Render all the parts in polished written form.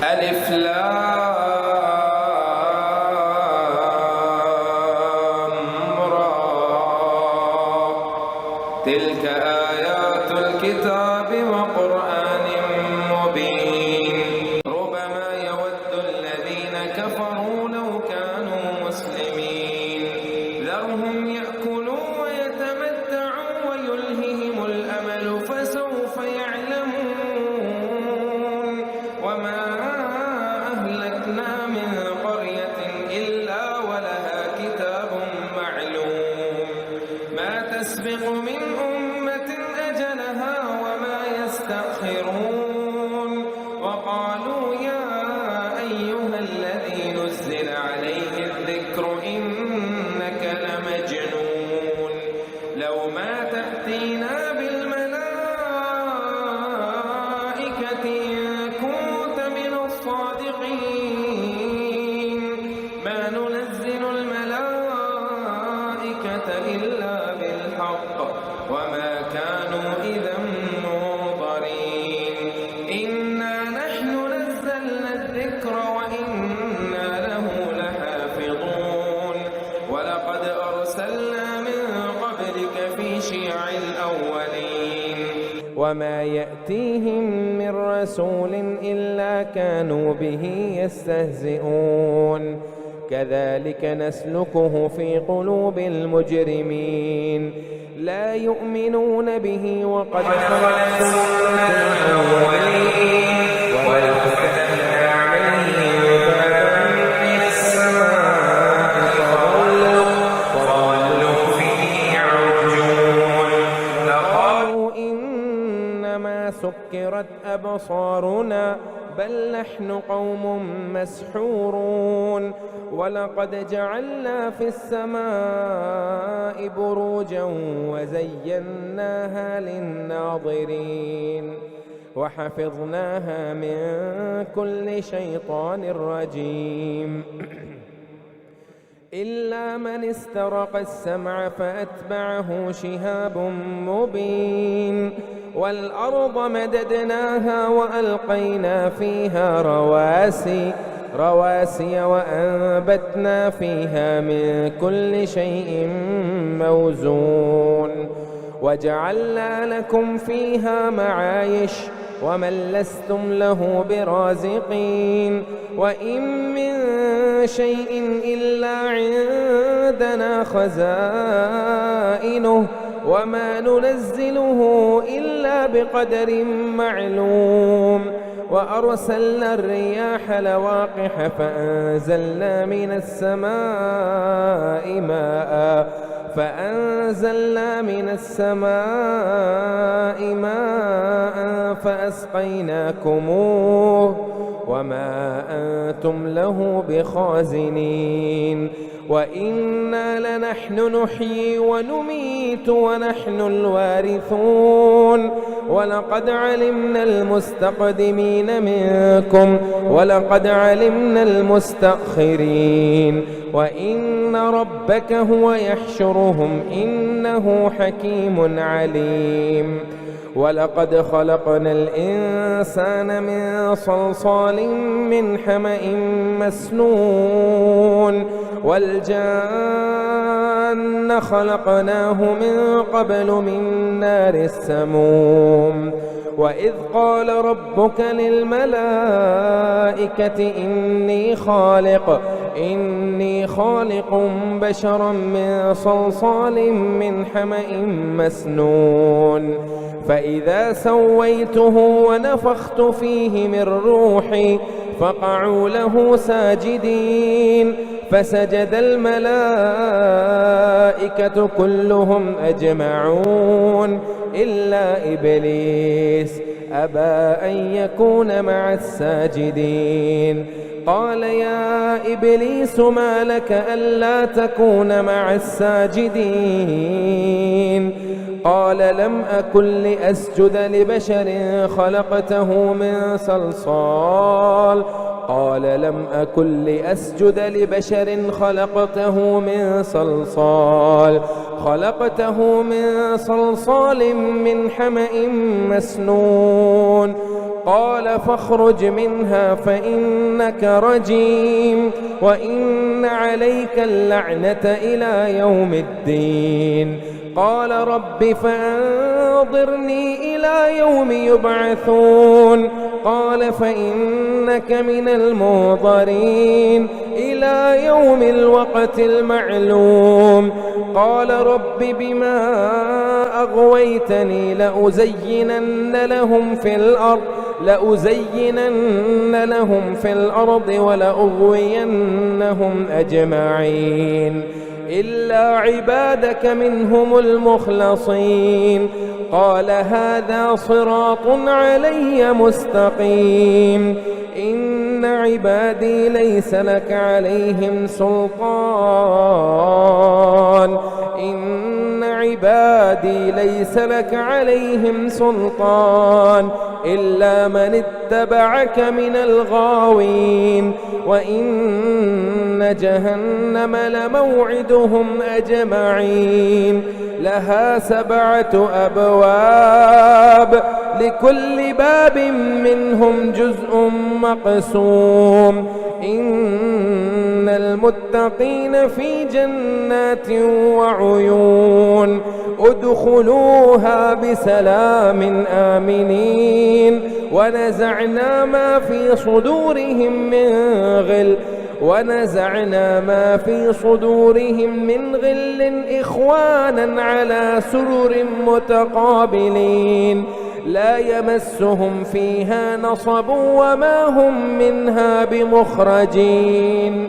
ألف لام را تلك آيات الكتاب وقرآن مبين ربما يود الذين كفروا لو كانوا مسلمين ذرهم يأكلوا ويتمتعوا ويلههم الأمل فسوف يعلمون وما أهلكنا من قرية إلا ولها كتاب معلوم ما تسبق من أمة أجلها وما يستأخرون وقالوا يا أيها الذي نزل عليه الذكر إنك لمجنون لو ما تأتينا بالملائكة إن كنت من الصادقين ما ننزل الملائكة إلا بالحق وما كانوا إذا منظرين إنا نحن نزلنا الذكر وإنا له لحافظون ولقد أرسلنا من قبلك في شيع الأولين وما يأتيهم من رسول إلا كانوا به يستهزئون كذلك نسلكه في قلوب المجرمين لا يؤمنون به وقد خلت سنة الأولين ولا فتحنا عليهم بابا من السماء فظلوا فيه يعرجون لقالوا إنما سكرت أبصارنا بل نحن قوم مسحورون ولقد جعلنا في السماء بروجا وزيناها للناظرين وحفظناها من كل شيطان رجيم إلا من استرق السمع فأتبعه شهاب مبين والأرض مددناها وألقينا فيها رواسي وأنبتنا فيها من كل شيء موزون وجعلنا لكم فيها معايش ومن لستم له برازقين وإن من شيء إلا عندنا خزائنه وما ننزله إلا بقدر معلوم وأرسلنا الرياح لواقح فأنزلنا من السماء ماء فأسقيناكموه وما أنتم له بخازنين وإنا لنحن نحيي ونميت ونحن الوارثون ولقد علمنا المستقدمين منكم ولقد علمنا المستأخرين وإن ربك هو يحشرهم إنه حكيم عليم ولقد خلقنا الإنسان من صلصال من حمأ مسنون والجان خلقناه من قبل من نار السموم وإذ قال ربك للملائكة إني خالق بشرا من صلصال من حمأ مسنون فإذا سويته ونفخت فيه من روحي فقعوا له ساجدين فسجد الملائكة كلهم أجمعون إلا إبليس أبى أن يكون مع الساجدين قال يا إبليس ما لك ألا تكون مع الساجدين قال لم أكن لأسجد لبشر خلقته من صلصال قال لم أكن لأسجد لبشر خلقته من صلصال من حمأ مسنون قال فاخرج منها فإنك رجيم وإن عليك اللعنة إلى يوم الدين. قال رب فأنظرني إلى يوم يبعثون. قال فإنك من المنظرين إلى يوم الوقت المعلوم. قال رب بما أغويتني لأزينن لهم في الأرض ولأغوينهم أجمعين إلا عبادك منهم المخلصين. قال هذا صراط علي مستقيم. إن عبادي ليس لك عليهم سلطان إلا من اتبعك من الغاوين. وإن جهنم لموعدهم أجمعين لها 7 أبواب لكل باب منهم جزء مقسوم. إن المتقين في جنات وعيون ادخلوها بسلام آمنين. ونزعنا ما في صدورهم من غل إخوانا على سرر متقابلين لا يمسهم فيها نصب وما هم منها بمخرجين.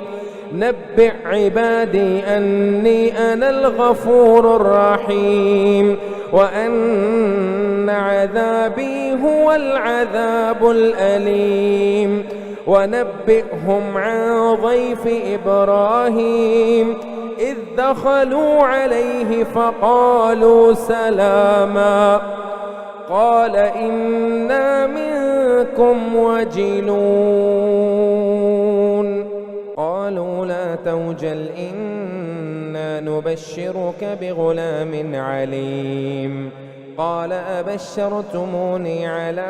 نبئ عبادي أني أنا الغفور الرحيم وأن عذابي هو العذاب الأليم. ونبئهم عن ضيف إبراهيم إذ دخلوا عليه فقالوا سلاما قال إنا منكم وجلون. قالوا لا توجل إنا نبشرك بغلام عليم. قال أبشرتموني على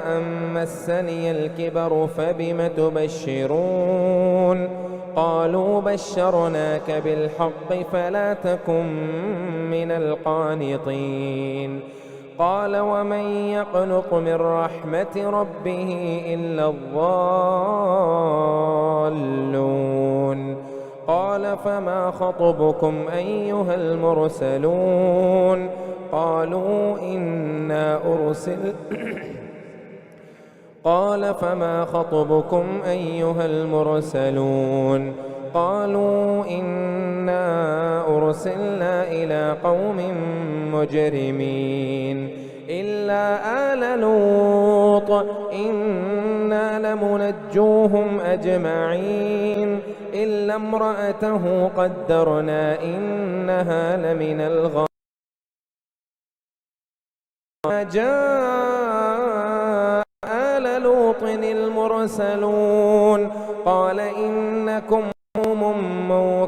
أن مسني الكبر فبم تبشرون. قالوا بشرناك بالحق فلا تكن من القانطين. قال ومن يقنط من رحمة ربه إلا الضالون. قال فما خطبكم أيها المرسلون. قالوا إنا قال فما خطبكم أيها المرسلون. قالوا إنا أرسلنا إلى قوم مجرمين إلا آل لوط إنا لمنجوهم أجمعين إلا امرأته قدرنا إنها لمن الغابرين. جاء آل لوط المرسلون قال إنكم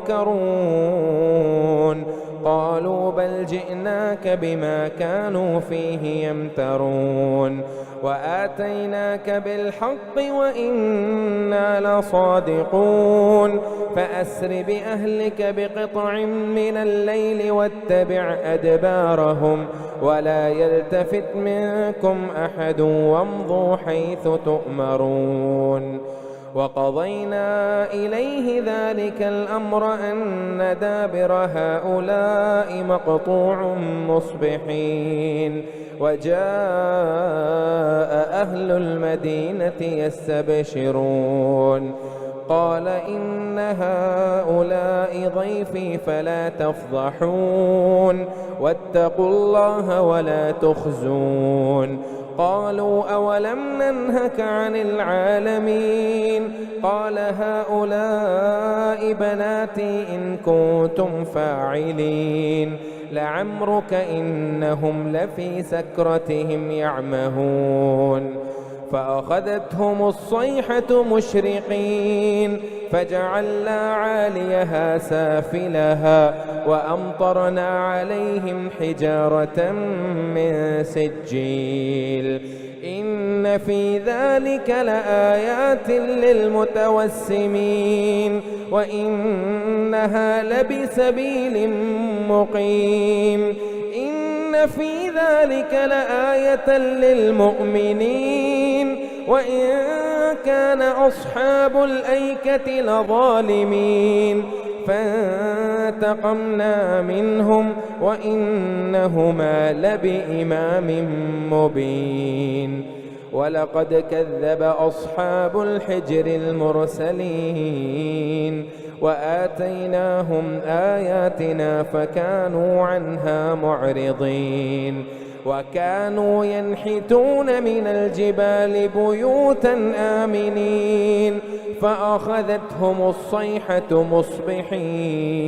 منكرون. قالوا بل جئناك بما كانوا فيه يمترون وآتيناك بالحق وإنا لصادقون. فأسر بأهلك بقطع من الليل واتبع أدبارهم ولا يلتفت منكم أحد وامضوا حيث تؤمرون. وقضينا إليه ذلك الأمر أن دابر هؤلاء مقطوع مصبحين. وجاء أهل المدينة يستبشرون قال إن هؤلاء ضيفي فلا تفضحون واتقوا الله ولا تخزون. قالوا أولم ننهك عن العالمين. قال هؤلاء بناتي إن كنتم فاعلين. لعمرك إنهم لفي سكرتهم يعمهون. فأخذتهم الصيحة مشرقين فجعلنا عاليها سافلها وأمطرنا عليهم حجارة من سجيل إن في ذلك لآيات للمتوسمين وإنها لبسبيل مقيم إن في ذلك لآية للمؤمنين وإن كان أصحاب الأيكة لظالمين فانتقمنا منهم وإنهما لبإمام مبين ولقد كذب أصحاب الحجر المرسلين وآتيناهم آياتنا فكانوا عنها معرضين وكانوا ينحتون من الجبال بيوتا آمنين فأخذتهم الصيحة مصبحين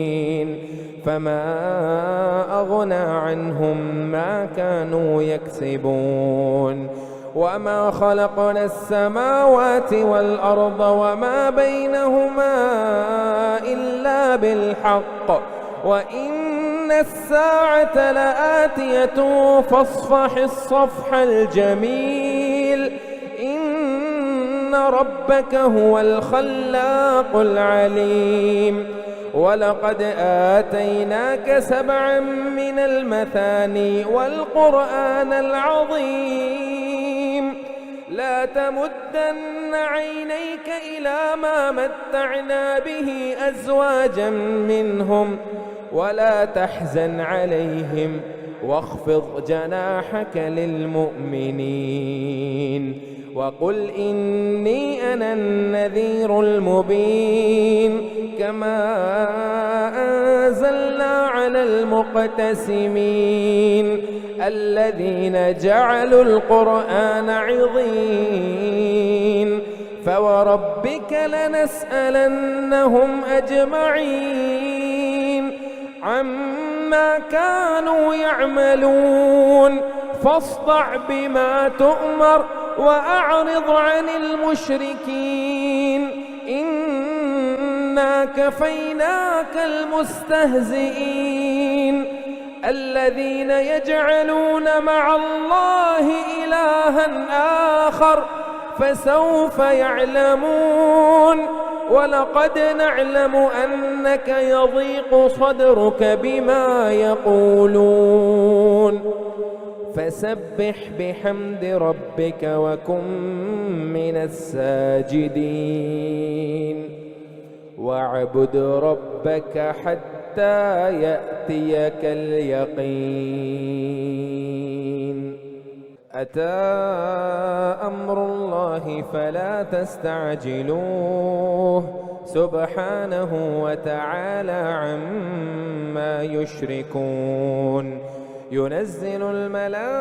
فما أغنى عنهم ما كانوا يكسبون وما خلقنا السماوات والأرض وما بينهما إلا بالحق وإن الساعة لآتية فاصفح الصفح الجميل إن ربك هو الخلاق العليم ولقد آتيناك 7 من المثاني والقرآن العظيم لا تمدن عينيك إلى ما متعنا به أزواجا منهم ولا تحزن عليهم واخفض جناحك للمؤمنين وقل إني أنا النذير المبين كما أنزلنا على المقتسمين الذين جعلوا القرآن عضين فوربك لنسألنهم أجمعين عما كانوا يعملون فاصدع بما تؤمر وأعرض عن المشركين إنا كفيناك المستهزئين الذين يجعلون مع الله إلها آخر فسوف يعلمون ولقد نعلم أنك يضيق صدرك بما يقولون فسبح بحمد ربك وكن من الساجدين واعبد ربك حتى يأتيك اليقين أتى أمر الله فلا تستعجلوه سبحانه وتعالى عما يشركون ينزل الملائكة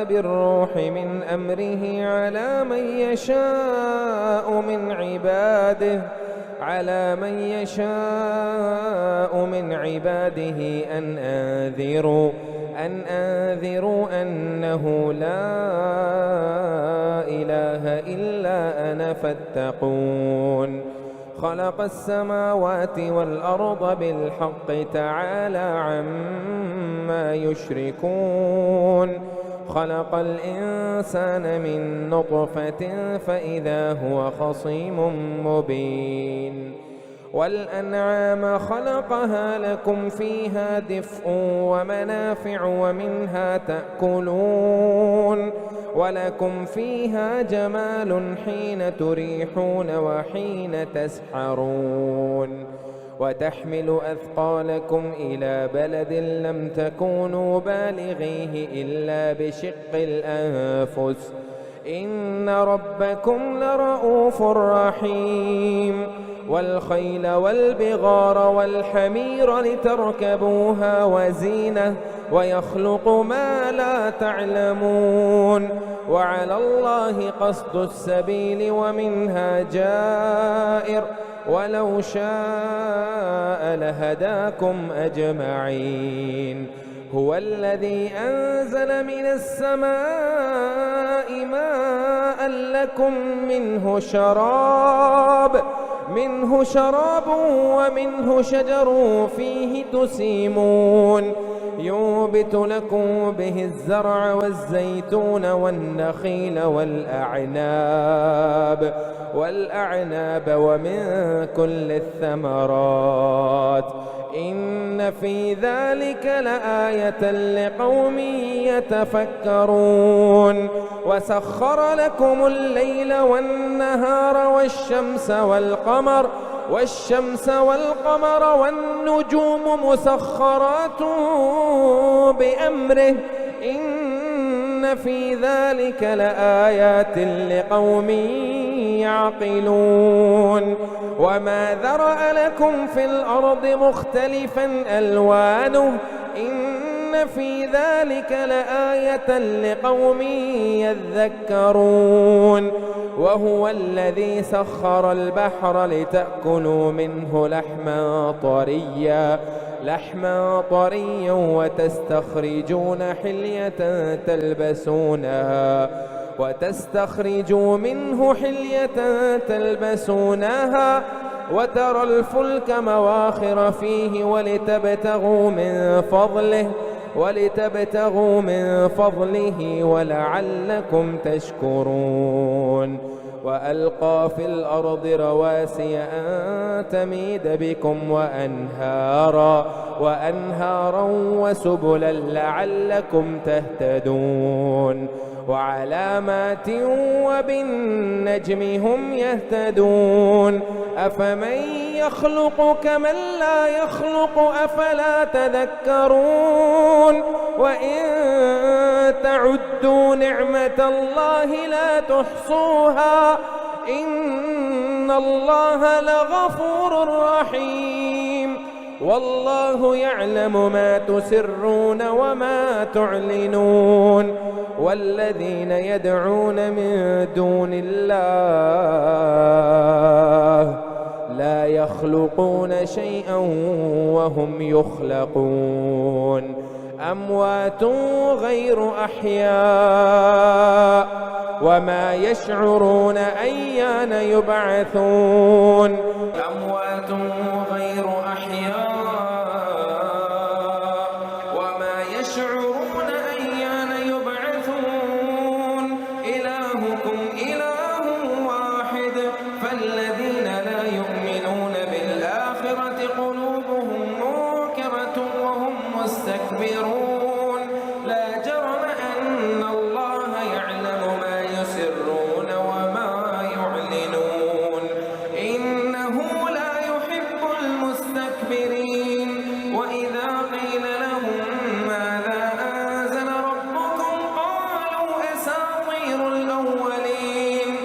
بالروح من أمره على من يشاء من عباده أن أنذروا أنه لا إله إلا أنا فاتقون خلق السماوات والأرض بالحق تعالى عما يشركون خلق الإنسان من نطفة فإذا هو خصيم مبين والأنعام خلقها لكم فيها دفء ومنافع ومنها تأكلون ولكم فيها جمال حين تريحون وحين تسحرون وتحمل أثقالكم إلى بلد لم تكونوا بالغيه إلا بشق الأنفس إن ربكم لرؤوف رحيم والخيل والبغار والحمير لتركبوها وزينة ويخلق ما لا تعلمون وعلى الله قصد السبيل ومنها جائر ولو شاء لهداكم أجمعين هو الذي أنزل من السماء ماء لكم منه شراب ومنه شجر فيه تسيمون ينبت لكم به الزرع والزيتون والنخيل والأعناب ومن كل الثمرات إن في ذلك لآية لقوم يتفكرون وسخر لكم الليل والنهار والشمس والقمر والنجوم مسخرات بأمره إن في ذلك لآيات لقوم يعقلون وما ذرأ لكم في الأرض مختلفا ألوانه إن في ذلك لآية لقوم يذكرون وهو الذي سخر البحر لتأكلوا منه لحما طريا وتستخرجوا منه حلية تلبسونها وترى الفلك مواخر فيه ولتبتغوا من فضله ولعلكم تشكرون وألقى في الأرض رواسي أن تميد بكم وأنهارا وسبلا لعلكم تهتدون وعلامات وبالنجم هم يهتدون أفمن يخلق كمن لا يخلق أفلا تذكرون وإن تعدوا نعمة الله لا تحصوها إن الله لغفور رحيم والله يعلم ما تسرون وما تعلنون والذين يدعون من دون الله لا يخلقون شيئا وهم يخلقون أموات غير أحياء وما يشعرون أيان يبعثون أموات غير أحياء وما يشعرون أيان يبعثون إلهكم إله واحد فالذين لا يؤمنون بالآخرة قلوبهم منكرة وهم مستكبرون لا جرم أن الله يعلم ما يسرون وما يعلنون إنه لا يحب المستكبرين وإذا قيل لهم ماذا أنزل ربكم قالوا أساطير الأولين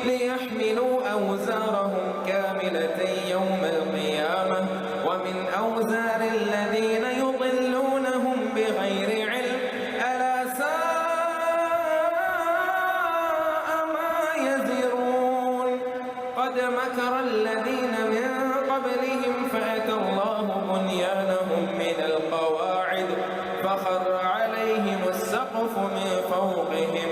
ليحملوا أوزارهم كاملة يوم القيامة ومن أوزار الذين يضلونهم بغير علم ألا ساء ما يزرون قد مكر الذين من قبلهم فأتى الله بنيانهم من القواعد فخر عليهم السقف من فوقهم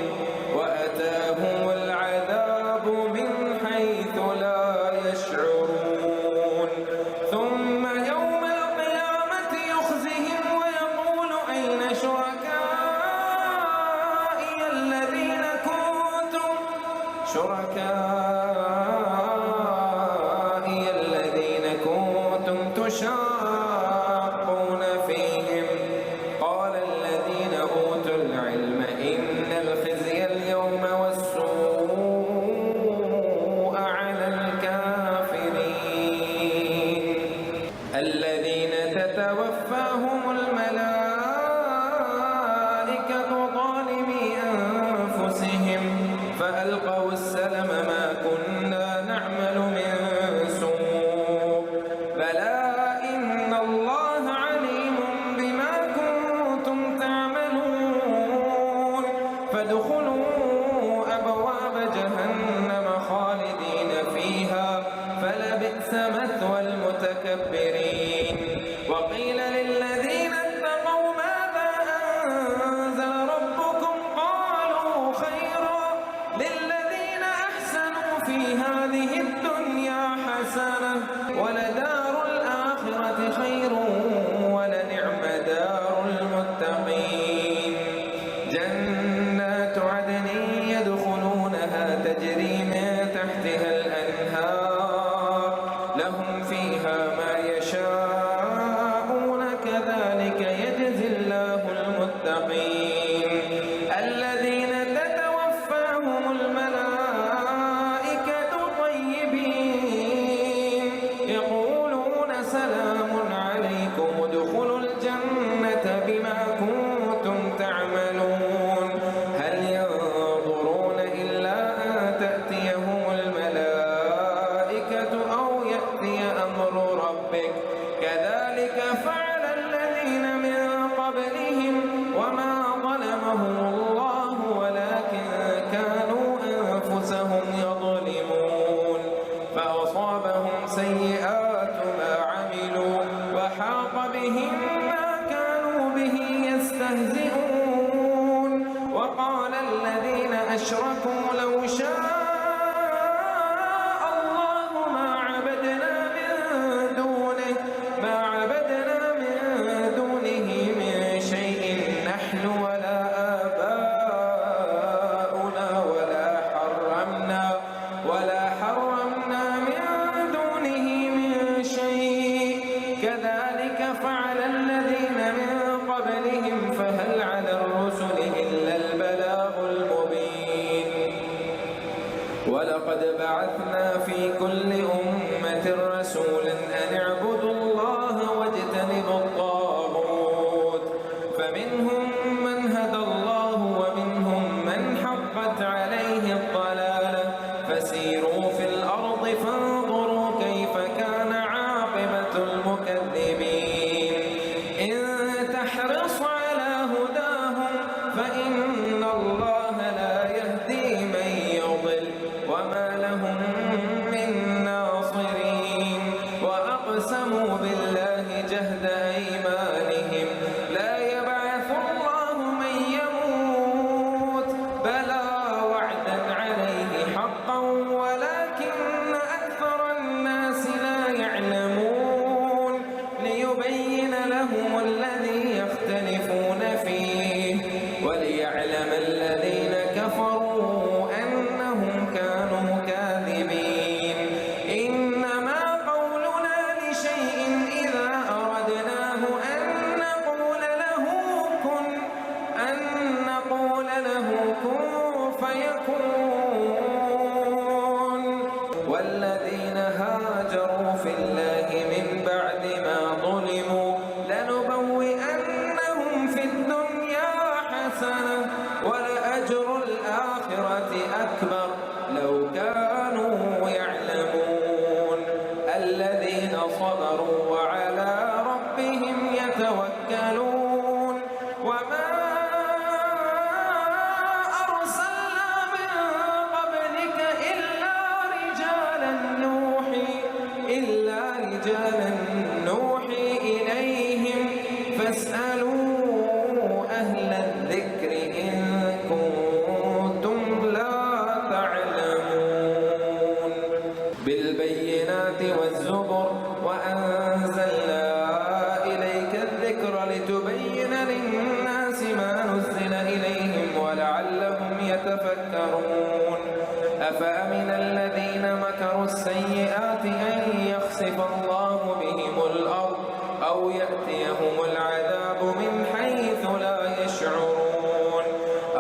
وأتاهم العذاب من حيث لا يشعرون ثم يوم القيامة يخزهم ويقول أين شركائي الذين كنتم تشاقون فيهم قال الذين أوتوا العلم إن الخزي اليوم والسوء على الكافرين الذين تتوفاهم الملائكة ظالمي أنفسهم فألقوا السلم ما كنا نعمل من سوء بلى إن الله عليم بما كنتم تعملون فادخلوا أبواب جهنم خالدين فيها فلبئس مثوى المتكبرين وقيل للذين اتقوا ماذا أنزل ربكم قالوا خيرا للذين أحسنوا في هذه الدنيا حسنة ولدار الآخرة خير ولنعم دار المتقين أشركوا لو شاء الله ما عبدنا من دونه من شيء نحن ولا آباؤنا ولا حرمنا من دونه من شيء كذلك فعل الذين من قبلهم فهل على الرسل إلا البلاغ المبين ولقد بعثنا في كل أمة رسولا أن اعبدوا الله واجتنبوا الطاغوت فمنهم من هدى الله ومنهم من حقت عليه الضلالة فسيروا في الأرض فانظروا كيف كان عاقبة المكذبين إن تحرص على هداهم فإن الله لا يهدي من يضل وما لهم من ناصرين وأقسموا بالله جهد أيمانهم لا يبعث الله من يموت بلى وعدا عليه حقا ولكن أكثر الناس لا يعلمون ليبين لهم الذي يختلفون فيه وليعلم الذين كفروا أنهم كانوا كاذبين إنما قولنا لشيء إذا أردناه أن نقول له كن فيكون والذين هاجروا في الله من بعد ما ظلموا لنبوئنهم في الدنيا حسنة ولأجر الآخرة أكبر لو كانوا يعلمون الذين صبروا وعلى ربهم يتوكلون وما أرسلنا من قبلك إلا رجالا نوحي إليهم فاسألوا أهل الذكر إن كنتم لا تعلمون بالبينات والزبر وأنزلنا إليك الذكر لتبين للناس ما نزل إليهم ولعلهم يتفكرون أفأمن الذين مكروا السيئات أن يخسف الله بهم الأرض أو يأتيهم العذاب من حيث لا يشعرون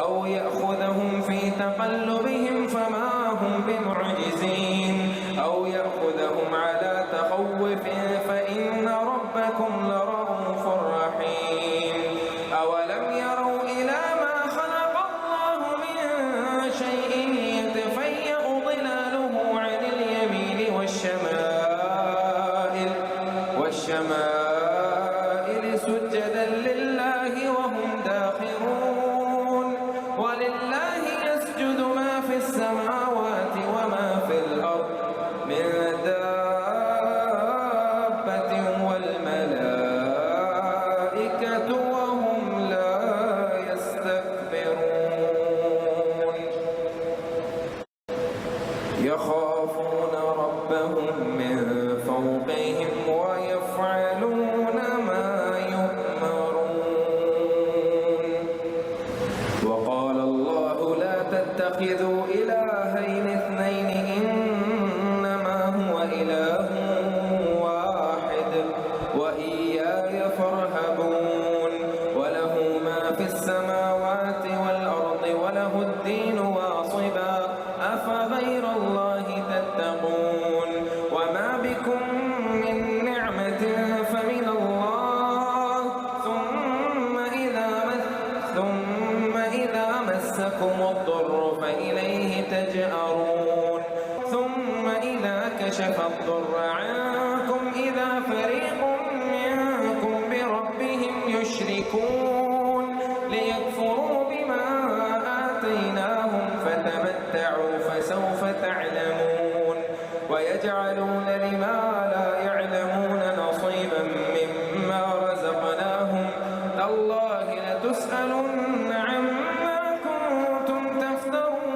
أو يأخذهم في تقلبهم فما هم بمعجزين أو يأخذهم على تخوف فإن ربكم لرؤوف رحيم أولم يروا إلى ما خلق الله من شيء يتفيأ ظلاله عن اليمين والشمائل سجدا لله وهم داخرون ولله يسجد ما في السماوات وما في الأرض من دابة والملائكة وهم لا يستكبرون يخافون ربهم من فوقهم ويفعلون ما يؤمرون وقال الله لا تتخذوا إلهين اثنين إنما هو إله واحد وإياي فارهبون وله ما في السماوات والأرض وله الدين واصبا أفغير الله تتقون وما بكم من نعمة فمن الله ثم إذا مسكم الضر فإليه تجأرون ثم إذا كشف الضر عنكم إذا فريق منكم بربهم يشركون ليكفروا بما آتيناهم فتمتعوا فسوف تعلمون ويجعلون لما لا يعلمون نصيبا مما رزقناهم تالله لتسألن عما كنتم تفترون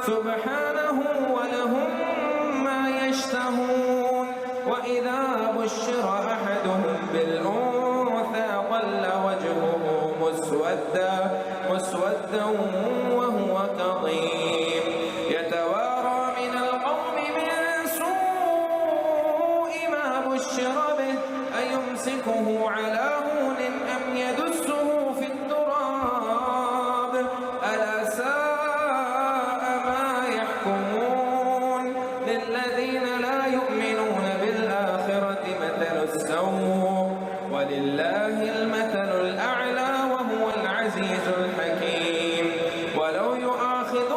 سبحانه وله ما يشتهون وإذا بشر أحدهم بالأنثى ظل وجهه مسودا وهو كظيم يتوارى من القوم من سوء ما بشر به أيمسكه على هون أم يدسه في التراب ألا ساء ما يحكمون للذين لا يؤمنون بالآخرة مثل السوء ولله المثل الأعلى وهو العزيز الحكيم ولو يؤاخذ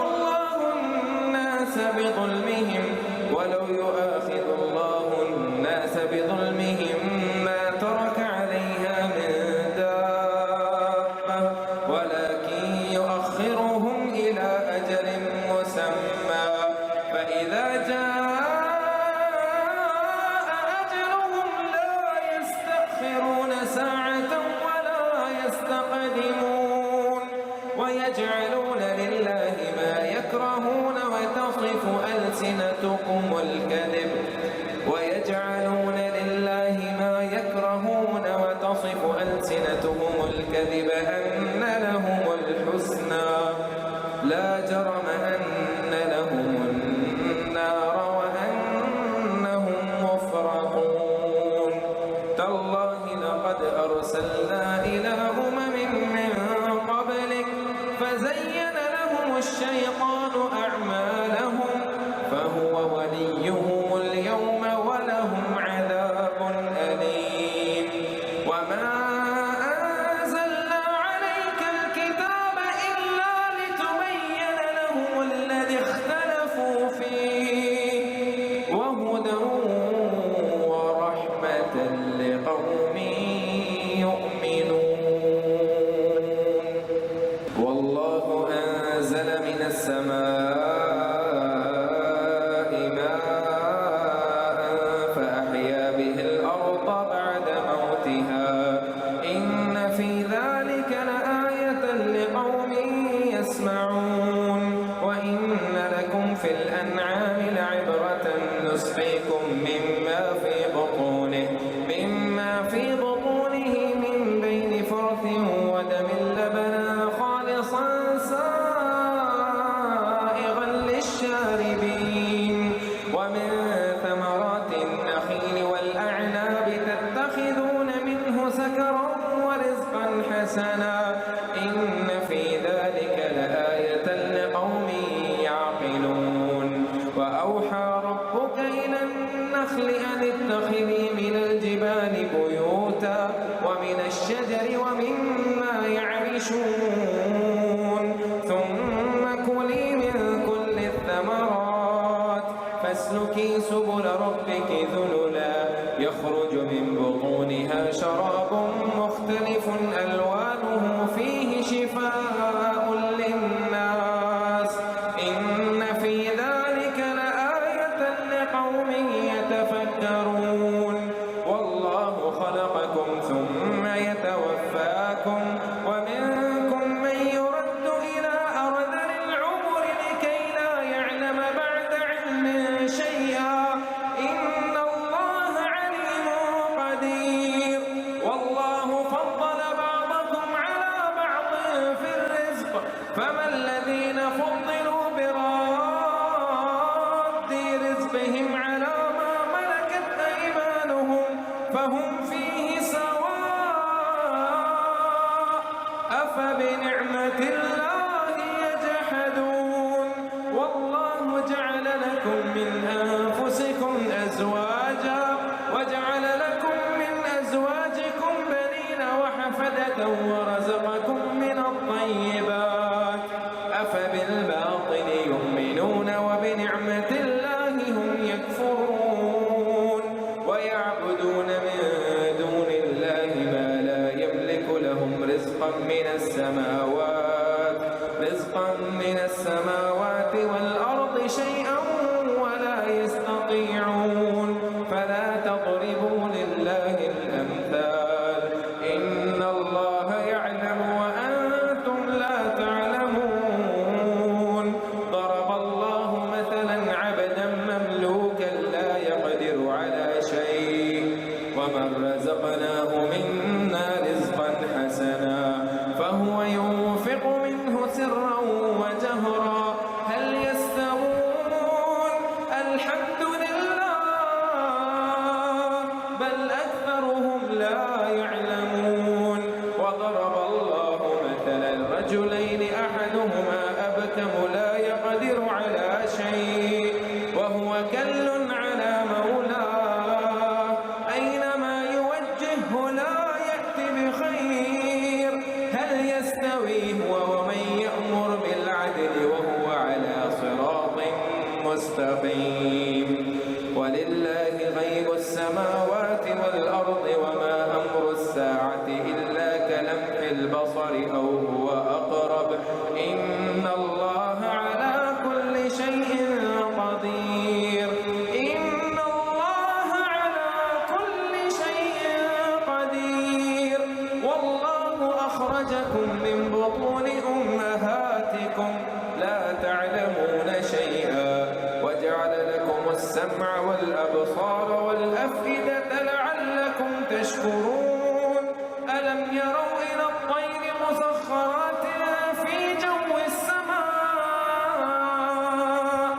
الله الناس بظلمهم ما ترك عليها من دابة ولكن يؤخرهم إلى أجل مسمى فإذا جاء أجلهم لا يستأخرون ساعة ولا يستقدمون ويجعلون لله ما يكرهون وتصف ألسنتهم الكذب أن لهم الحسنى لا جرم أن لهم النار وأنهم مفرطون تالله لقد أرسلنا إلى من قبلك فزين لهم الشيطان أعمالهم فهو وليهم اليوم ولهم عذاب أليم وما أنزلنا عليك الكتاب إلا لتبين لهم الذي اختلفوا فيه وهدى ورحمة لقوم يؤمنون والله أنزل من السماء ماء فأحيا به الأرض بعد موتها إن في ذلك لآية لقوم يسمعون وإن لكم في الأنعام لعبرة نسقيكم مما في بطونه من بين فرث ودم لبنا خالصا سائغا للشاربين ومن ثمرات النخيل والأعناب تتخذون منه سكرا ورزقا حسنا إن في ذلك لآية لقوم يعقلون وأوحى ربك إلى النخل أن اتخذي من الجبال بيوتا ومن الشجر ومما يعرشون ثم كلي من كل الثمرات فاسلكي سبل ربك ذللا يخرج من بطونها شراب مختلف ألوانه فيه شفاء للناس إن في ذلك لآية لقوم يتفكرون والله خلقكم ثم يتوفاكم ومنكم من يرد إلى أرذل العمر لكي لا يعلم بعد علم شيئا إن الله عليم قدير والله فضل بعضكم على بعض في الرزق فما الذين فضلوا براد رزقهم على ما ملكت أيمانهم فهم فيه سواء أفبنعمة الله يجحدون والله جعل لكم من أنفسكم أزواجا وجعل لكم من أزواجكم بنين وحفدة ورزقكم من الطيبات أفبالباطل يؤمنون وبنعمة الله هم يكفرون ويعبدون من دون الله ما لا يملك لهم رزقا من السماوات والأرض شيئا ولا يستطيعون فلا تضربوا لله الأمثال إن الله يعلم وأنتم لا تعلمون ضرب الله سرا وجهرا هل يستوون الحمد لله بل أكثرهم لا يعلمون وضرب الله مثلا رجلين أحدهما أبكم لا يقدر على شيء وهو كل على مولاه أينما يوجهه لا يأتي بخير هل يستوي هو ومن يأمر بالعدل وهو على صراط مستقيم ولله غيب السماوات والأرض وما أمر الساعة إلا كلمح البصر أو هو أقرب إن الله على كل شيء قدير إن الله على كل شيء قدير والله أخرجكم من بطون أمهاتكم لا تعلمون شيئا وجعل لكم السمع والأبصار والأفئدة لعلكم تشكرون ألم يروا إلى الطير مسخرات في جو السماء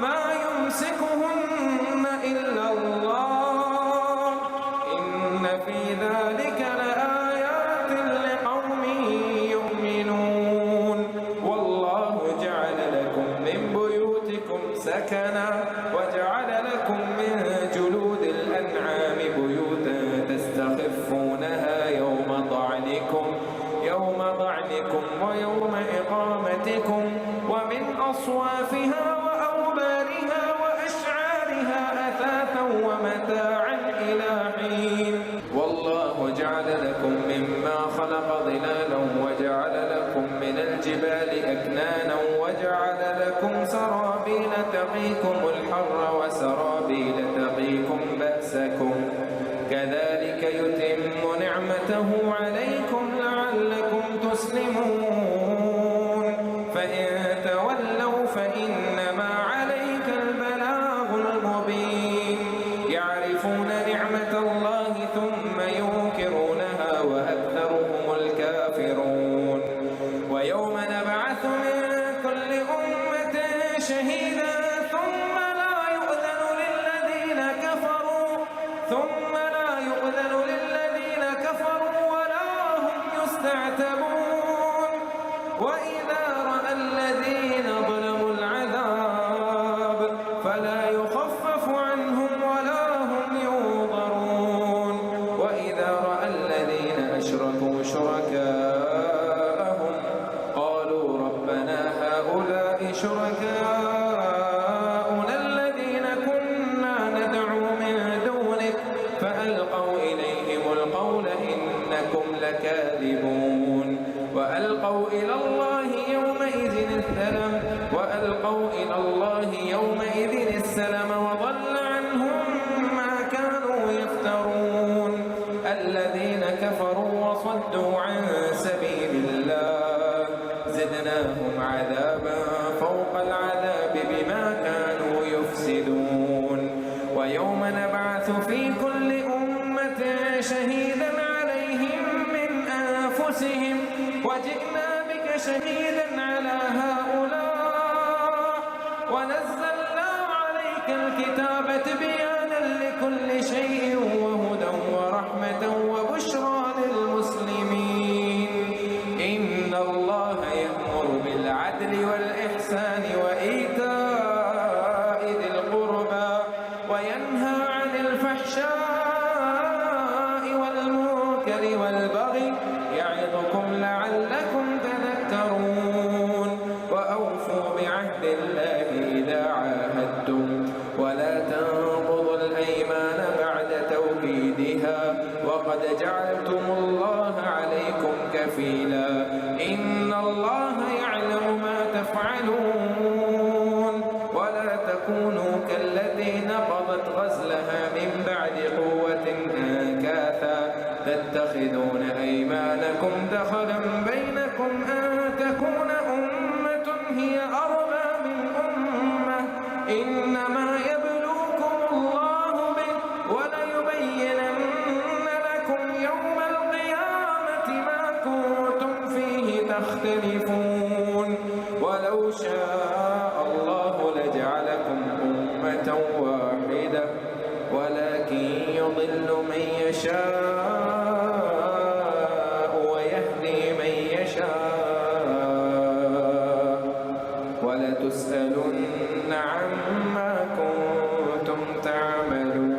ما يمسكهن إلا الله إن في ذلك لآيات لقوم يؤمنون والله جعل لكم من بيوتكم سكنا وجعل لكم من جلود الأنعام بيوتا تستخفونها يوم ضعنكم ويوم إقامتكم ومن أصوافها وأوبارها وأشعارها أثاثا ومتاعا إلى حين والله جعل لكم مما خلق ظلالا وجعل لكم من الجبال أكنانا وجعل لكم سرابيل تقيكم الحر وسرابيل تقيكم بأسكم كذلك يتم نعمته عليكم لعلكم تسلمون فإن تولوا فإنما عليك البلاغ المبين يعرفون نعمة الله ثم ينكرونها وأكثرهم الكافرون ويوم نبعث من كل أمة شهيدا ثم لا يؤذن للذين كفروا ولا هم يستعتبون وإذا رأى الذين ظلموا العذاب فلا يخفف عنهم ولا هم ينظرون وإذا رأى الذين أشركوا شركاءهم قالوا ربنا هؤلاء شركاؤنا الذين كنا ندعو من دونك فألقوا إليهم القول إنكم لكاذبون وألقوا إلى الله يومئذ السلم وضل عنهم ما كانوا يفترون الذين كفروا وصدوا عن سبيل الله زدناهم عذابا فوق العذاب بما كانوا يفسدون ويوم نبعث في كل أمة شهيدا عليهم من أنفسهم وجئنا بك شهيدا على هؤلاء ونزلنا عليك الكتاب تبيانا لكل شيء وهدى ورحمة وبشرى للمسلمين إن الله يأمر بالعدل والإحسان وإيتاء ذي القربى وينهى عن الفحشاء والمنكر والبغي يعظكم لعلكم تذكرون وأوفوا بعهد الله إذا عاهدتم ولا تنقضوا الأيمان بعد توكيدها وقد جعلتم الله عليكم كفيلا إن الله يعلم ما تفعلون ولا تكونوا كالتي نقضت غزلها من بعد قوة أنكاثا تتخذون أيمانكم دخلا بينكم أن تكون أمة هي أربى من أمة إنما يبلوكم الله به وليبينن لكم يوم القيامة ما كنتم فيه تختلفون ولو شاء الله لجعلكم أمة واحدة ولكن يضل من يشاء ويهدي من يشاء ولتسألن عما كنتم تعملون.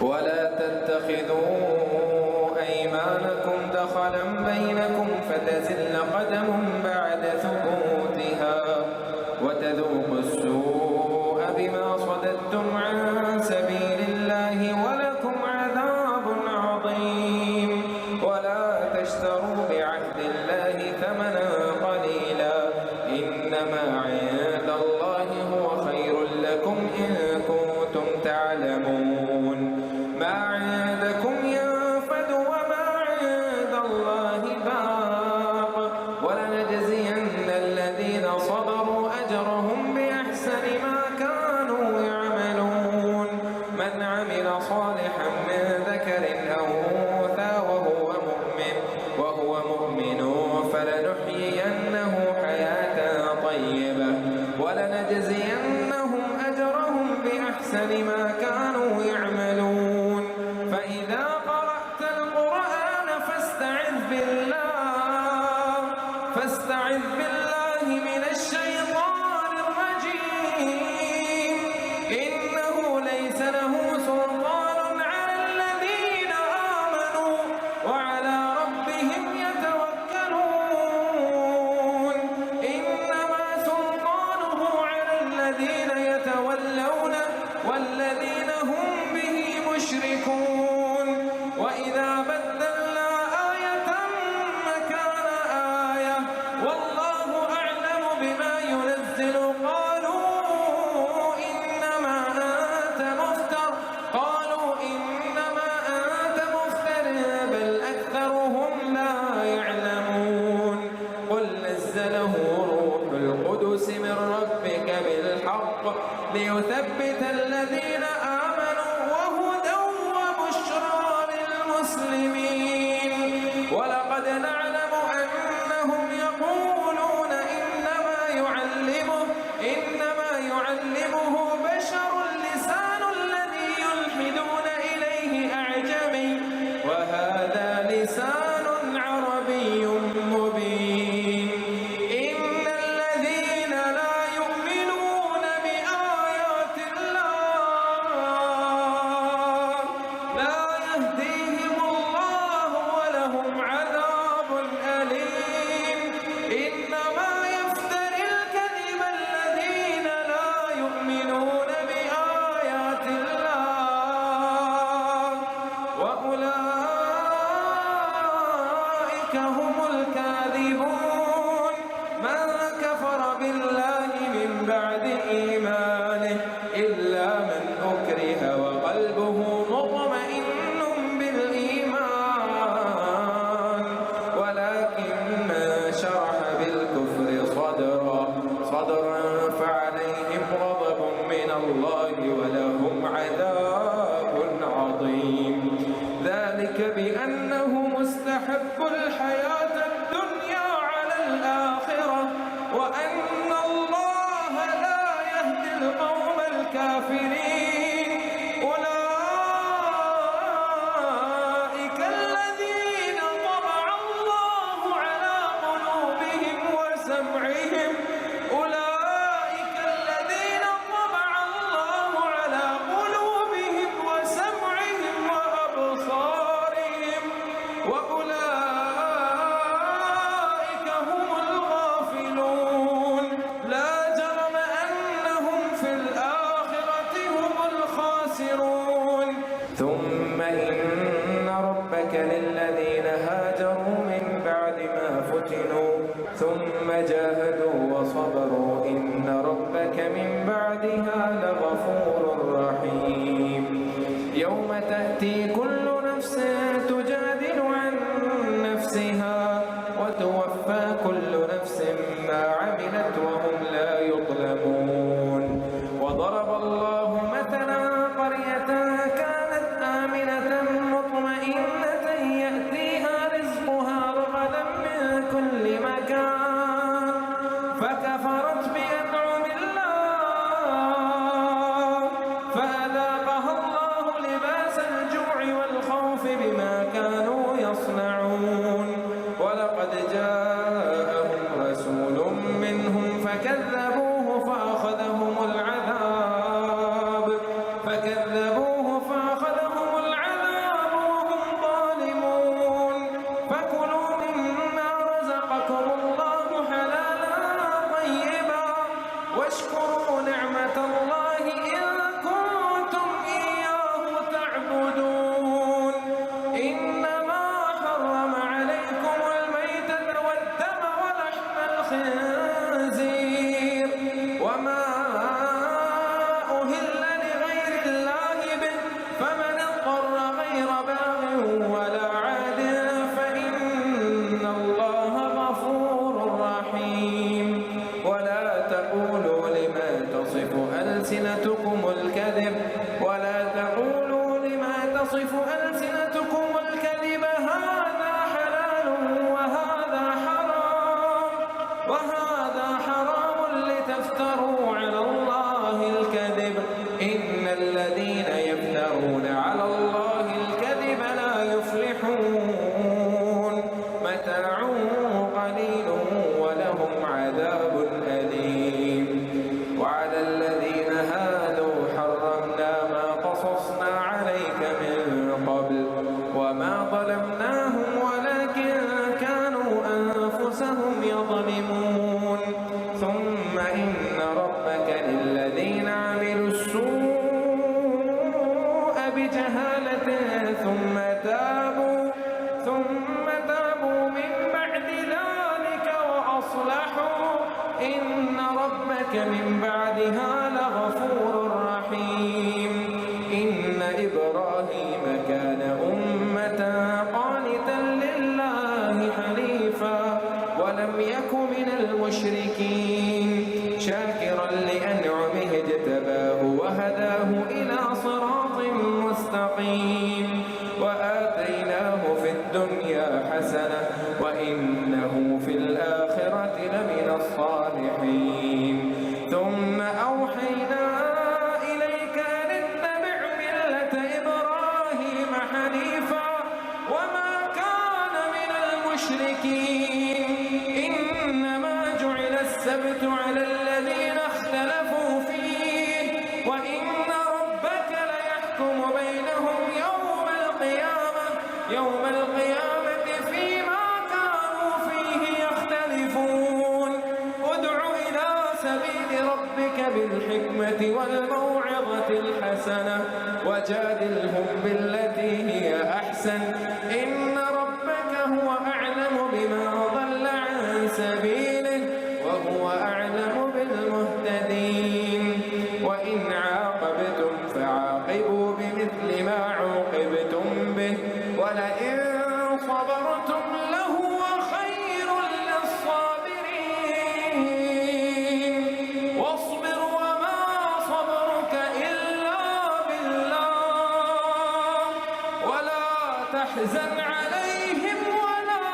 ولا تتخذوا أيمانكم دخلا بينكم فتزل قدم بعد ثبوتها وتذوقوا السوء بما صددتم عن سبيل الله ولكم عذاب عظيم. ولا تشتروا بعهد الله ثمنا قليلا إنما عند الله هو خير لكم إن كنتم تعلمون. ما عندكم ينفد وما عند الله باق ولنجزين الذين صبروا أجرهم بأحسن ما كانوا يعملون. من عمل صالحا من ذكر أو أنثى وهو مؤمن فلنحيينه حياة طيبة ولنجزينهم أجرهم بأحسن ما كانوا يعملون. فإذا قرأت القرآن فاستعذ بالله من الشيطان الرجيم إنه ليس له سلطان على الذين آمنوا وعلى ربهم يتوكلون. إنما سلطانه على الذين يتولونه والذين هم به مشركون. وإذا بدلنا آية مكان آية والله أعلم بما ينزل قالوا إنما أنت مفتر بل أكثرهم لا يعلمون. قل نزله روح القدس من ربك بالحق ليثبت الذين آمنوا وهدى وبشرى للمسلمين. ولقد نعلم أنهم يقولون إنما يعلمه بشر لسان الذي يلحدون إليه أعجمي وهذا لسان عربي مبين. إن الذين لا يؤمنون بآيات الله لا يهديهم الله ولهم عذاب أليم. إنما يفتري الكذب الذين لا يؤمنون بآيات الله وأولئك هم الكاذبون. من كفر بالله من بعد إيمانه إلا من أكره وقلبه مطمئن بالإيمان ولكن من شرح بالكفر صدرا فعليهم غضب من الله ولهم عذاب عظيم. ذلك بأنه مستحب الحياة الدنيا على الآخرة وأن الله لا يهدي القوم الكافرين. أولئك الذين طبع الله على قلوبهم وسمعهم وأبصارهم وأولئك هم الغافلون. لا جرم أنهم في الآخرة هم الخاسرون. ثم إن ربك للذين هاجروا من بعد ما فتنوا ثم جاهدوا وصبروا إن ربك من بعدها لغفور رحيم. يوم تأتي كل نفس تجادل عن نفسها وتوفى كل نفس ما عملت وهم لا يظلمون. وضرب الله مثلا قرية كانت آمنة مطمئنة يأتيها رزقها رغدا من كل مكان فكفرت بأنعم الله فأذاقها الله لباس الجوع والخوف بما كانوا يصنعون ولقد جاءهم رسول منهم فكذبوه فأخذهم العذاب وهم ظالمون فكلوا مما رزقكم الله حلالا طيبا واشكروا نعمة الله إن كنتم إياه تعبدون إنما حرم عليكم الميتة والدم ولحم الخنزير وما أهل لغير الله به فمن اضطر غير باغ ولا عاد فإن الله غفور رحيم ولا تقولوا لما تصف ألسنتكم الكذب هذا حلال وهذا حرام لتفتروا على الله الكذب إن الذين يفترون على الله الكذب لا يفلحون متاع قليل ولهم عذاب أليم وعلى الذين هادوا حرمنا ما قصصنا عليك من قبل وما ظلمناهم ولكن كانوا أنفسهم يظلمون ثم إن ربك للذين عملوا السوء بجهالة ثم تابوا من بعد ذلك وأصلحوا إن ربك من بعدها لغفور رحيم إن إبراهيم كان أمة قانتا لله حنيفا ولم يك من المشركين شاكرا لأنعمه اجتباه وهداه إلى صراط مستقيم وآتيناه في الدنيا حسنة وإنه في الآخرة لمن الصالحين ثم أوحينا إليك أن اتبع ملة إبراهيم حنيفا وما كان من المشركين إنما جعل السبت على الذين اختلفوا فيه وإن ربك ليحكم بينهم يوم القيامة فيما كانوا فيه يختلفون ادع إلى سبيل ربك بالحكمة والموعظة الحسنة وجادلهم بالتي هي أحسن إن ربك هو أعلم بمن ضل عن سبيله وهو أعلم بالمهتدين وإن عاقبتم فعاقبوا بمثل ما عوقبتم به ولئن صبرتم لهو خير للصابرين واصبر وما صبرك إلا بالله ولا تحزن عليهم ولا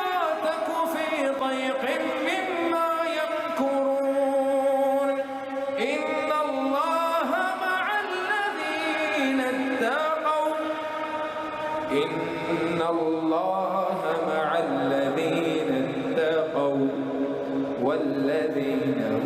تك في ضيق مما يمكرون إن الله مع الذين اتقوا والذين هم